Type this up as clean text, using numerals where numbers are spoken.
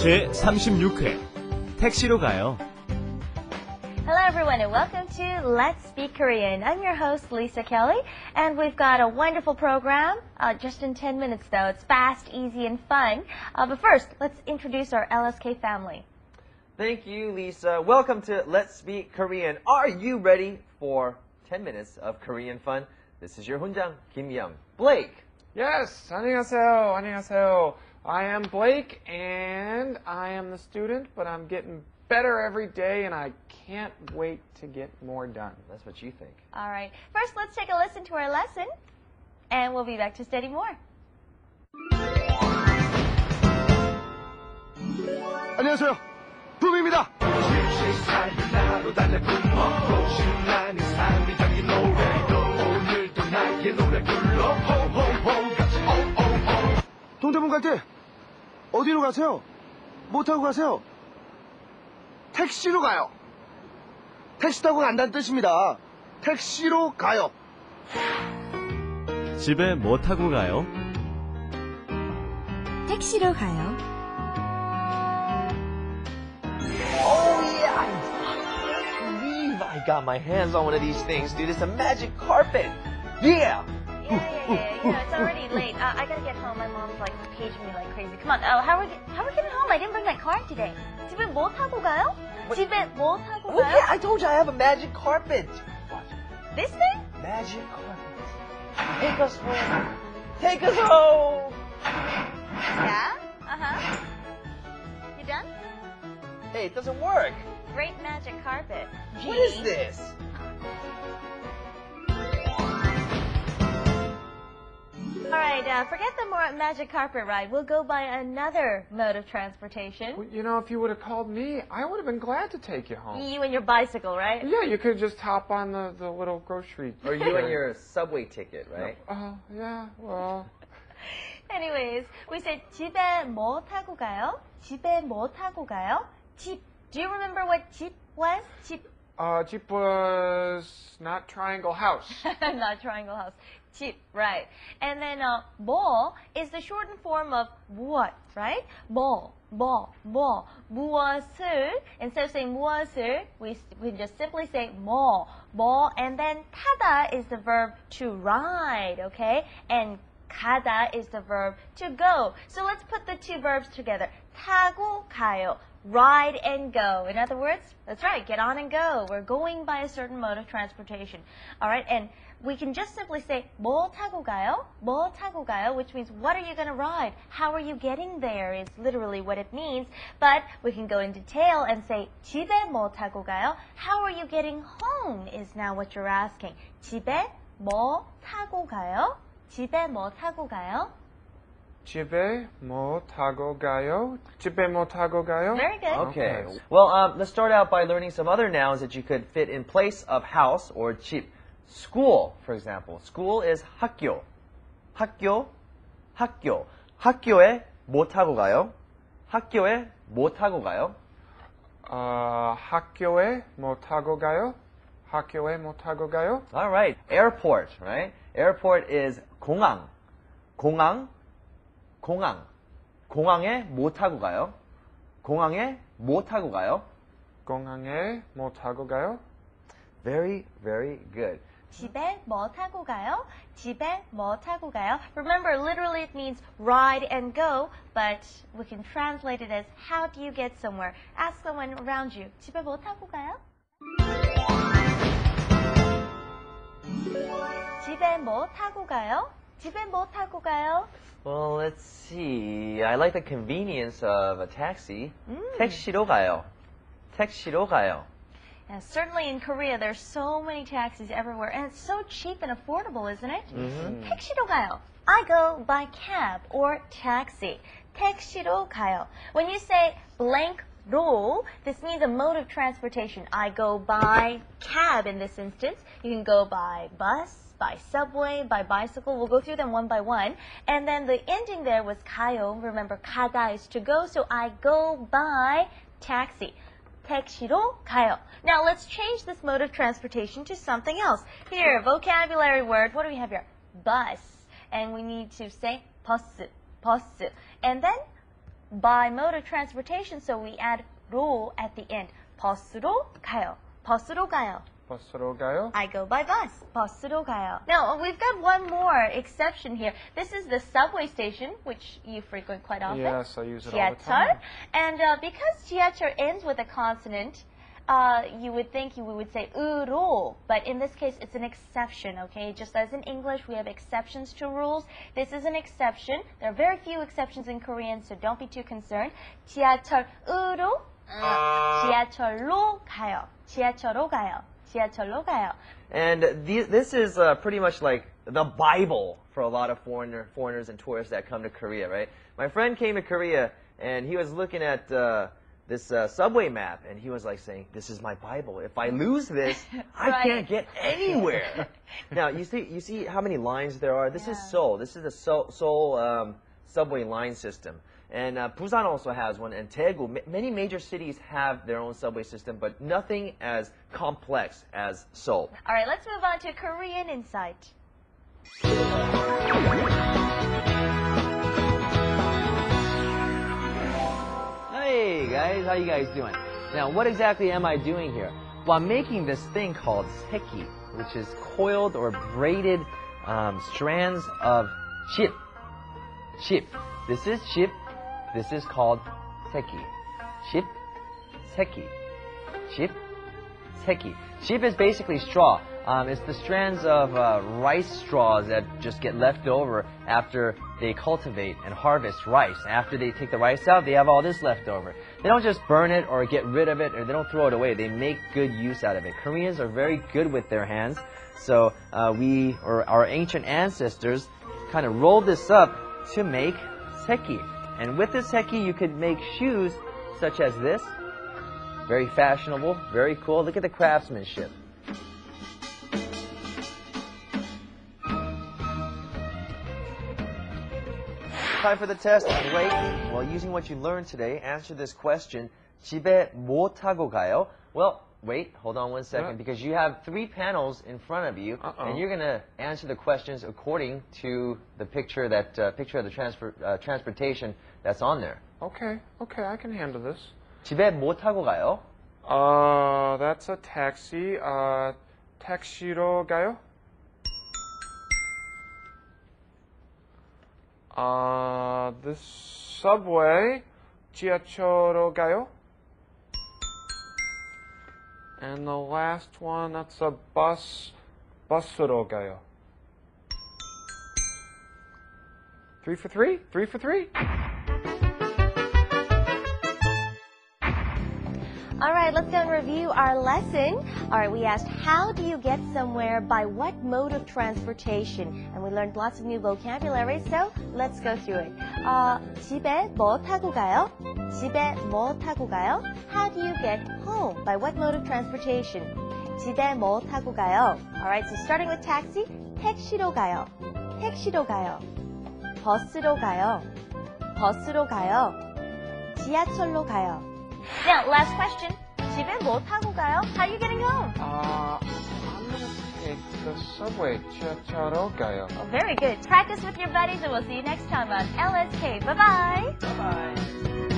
제36회 택시로 가요. Hello everyone and welcome to Let's Speak Korean. I'm your host Lisa Kelly and we've got a wonderful program just in 10 minutes though. It's fast, easy and fun. But first, let's introduce our LSK family. Thank you, Lisa. Welcome to Let's Speak Korean. Are you ready for 10 minutes of Korean fun? This is your 훈장, Kim Young. Blake. Yes, 안녕하세요, 안녕하세요. I am Blake and I am the student, but I'm getting better every day and I can't wait to get more done. That's what you think. All right. First, let's take a listen to our lesson and we'll be back to study more. 안녕하세요. 붐입니다. 동대문 갈 때 어디로 가세요? 뭐 타고 가세요? 택시로 가요. 택시 타고 간다는 뜻입니다. 택시로 가요. 집에 뭐 타고 가요? 택시로 가요. Oh yeah, I believe I got my hands on one of these things, dude. It's a magic carpet. Yeah. Yeah, it's already late. I gotta get home. My mom's like paging me like crazy. Come on, how are we getting home? I didn't bring my car today. 집에 뭐 타고 가요? 집에 뭐 타고 Oh 가요? yeah, I told you I have a magic carpet. Watch. This thing? Magic carpet. Take us home. Take us home. Yeah? Uh-huh. You done? Hey, it doesn't work. Great magic carpet. What is this? All right, forget the magic carpet ride. We'll go by another mode of transportation. Well, you know, if you would have called me, I would have been glad to take you home. You and your bicycle, right? Yeah, you could just hop on the little grocery. Or you and your subway ticket, right? Oh, yeah, well. Anyways, we said 집에 뭐 타고 가요? 집에 뭐 타고 가요? 집. Do you remember what 집 was? 집. Jeep was not Triangle House. Not Triangle House. 집, right. And then 뭐 is the shortened form of 무엇, right? 뭐. 무엇을, instead of saying 무엇을, we just simply say 뭐. And then 타다 is the verb to ride, okay? And 가다 is the verb to go. So let's put the two verbs together. 타고 가요. Ride and go. In other words, that's right, get on and go. We're going by a certain mode of transportation. All right, and we can just simply say 뭐 타고 가요? 뭐 타고 가요? Which means what are you going to ride? How are you getting there is literally what it means. But we can go in detail and say 집에 뭐 타고 가요? How are you getting home is now what you're asking. 집에 뭐 타고 가요? 집에 뭐 타고 가요? 집에 뭐 타고 가요? 집에 뭐 타고 가요? Very good. Okay. Well, let's start out by learning some other nouns that you could fit in place of house or 집. School, for example. School is 학교. 학교. 학교에 뭐 타고 가요? 학교에 뭐 타고 가요? 학교에 뭐 타고 가요? 학교에 뭐 타고 가요? All right. Airport, right? Airport is 공항. 공항에 뭐 타고 가요? 공항에 뭐 타고 가요? 공항에 뭐 타고 가요? Very, very good. 집에 뭐 타고 가요? 집에 뭐 타고 가요? Remember, literally it means ride and go, but we can translate it as how do you get somewhere? Ask someone around you. 집에 뭐 타고 가요? 집에 뭐 타고 가요? 집에 뭐 타고 가요? Well, let's see. I like the convenience of a taxi. 택시로 가요. 택시로 가요. Yeah, certainly in Korea, there's so many taxis everywhere, and it's so cheap and affordable, isn't it? 택시로 가요. I go by cab or taxi. 택시로 가요. When you say blank 로, this means a mode of transportation. I go by cab in this instance. You can go by bus, by subway, by bicycle. We'll go through them one by one. And then the ending there was 가요. Remember, 가다 is to go, so I go by taxi. 택시로 가요. Now let's change this mode of transportation to something else. Here, vocabulary word. What do we have here? Bus. And we need to say 버스. And then by mode of transportation, so we add 로 at the end. 버스로 가요. 버스로 가요. 버스로 가요? I go by bus. 버스로 가요. Now, we've got one more exception here. This is the subway station, which you frequent quite often. Yes, I use it all the 지하철. time. And because 지하철 ends with a consonant, you would think we would say 으로, but in this case, it's an exception, okay? Just as in English, we have exceptions to rules. This is an exception. There are very few exceptions in Korean, so don't be too concerned. 지하철으로, 지하철로 가요. 지하철로 가요. 지하철로 가요. And this is pretty much like the Bible for a lot of foreigners and tourists that come to Korea, right? My friend came to Korea and he was looking at this subway map and he was like saying, "This is my Bible. If I lose this, I Right. can't get anywhere." Now you see how many lines there are. This is Seoul. This is the Seoul subway line system. And Busan also has one, and Daegu. Many major cities have their own subway system, but nothing as complex as Seoul. All right, let's move on to Korean Insight. Hey guys, how you guys doing? Now, what exactly am I doing here? Well, I'm making this thing called seki, which is coiled or braided strands of chip. Chip. This is chip. This is called seki. Chip, seki. Chip, seki. Chip is basically straw. It's the strands of rice straws that just get left over after they cultivate and harvest rice. After they take the rice out, they have all this left over. They don't just burn it or get rid of it, or they don't throw it away. They make good use out of it. Koreans are very good with their hands, so our ancient ancestors kind of rolled this up to make seki. And with this seki, you could make shoes such as this. Very fashionable, very cool. Look at the craftsmanship. Time for the test. Wait, well, using what you learned today, answer this question. 집에 뭐 타고 가요? Well, wait, hold on one second, because you have 3 panels in front of you, and you're going to answer the questions according to the picture of the transportation that's on there. Okay, I can handle this. 집에 뭐 타고 가요? That's a taxi. 택시로 가요? The subway. 지하철로 가요? And the last one, that's a bus. bus으로 가요. 3 for 3? 3 for 3? All right, let's go and review our lesson. All right, we asked, how do you get somewhere by what mode of transportation? And we learned lots of new vocabulary, so let's go through it. 집에 뭐 타고 가요? 집에 뭐 타고 가요? How do you get home? By what mode of transportation? 집에 뭐 타고 가요? All right, so starting with taxi, 택시로 가요. 택시로 가요. 버스로 가요. 버스로 가요. 지하철로 가요. Now, last question. 집에 뭐 타고 가요? How are you getting home? I'm gonna take the subway. 지하철로 가요. Oh, very good. Practice with your buddies and we'll see you next time on LSK. Bye-bye. Bye-bye.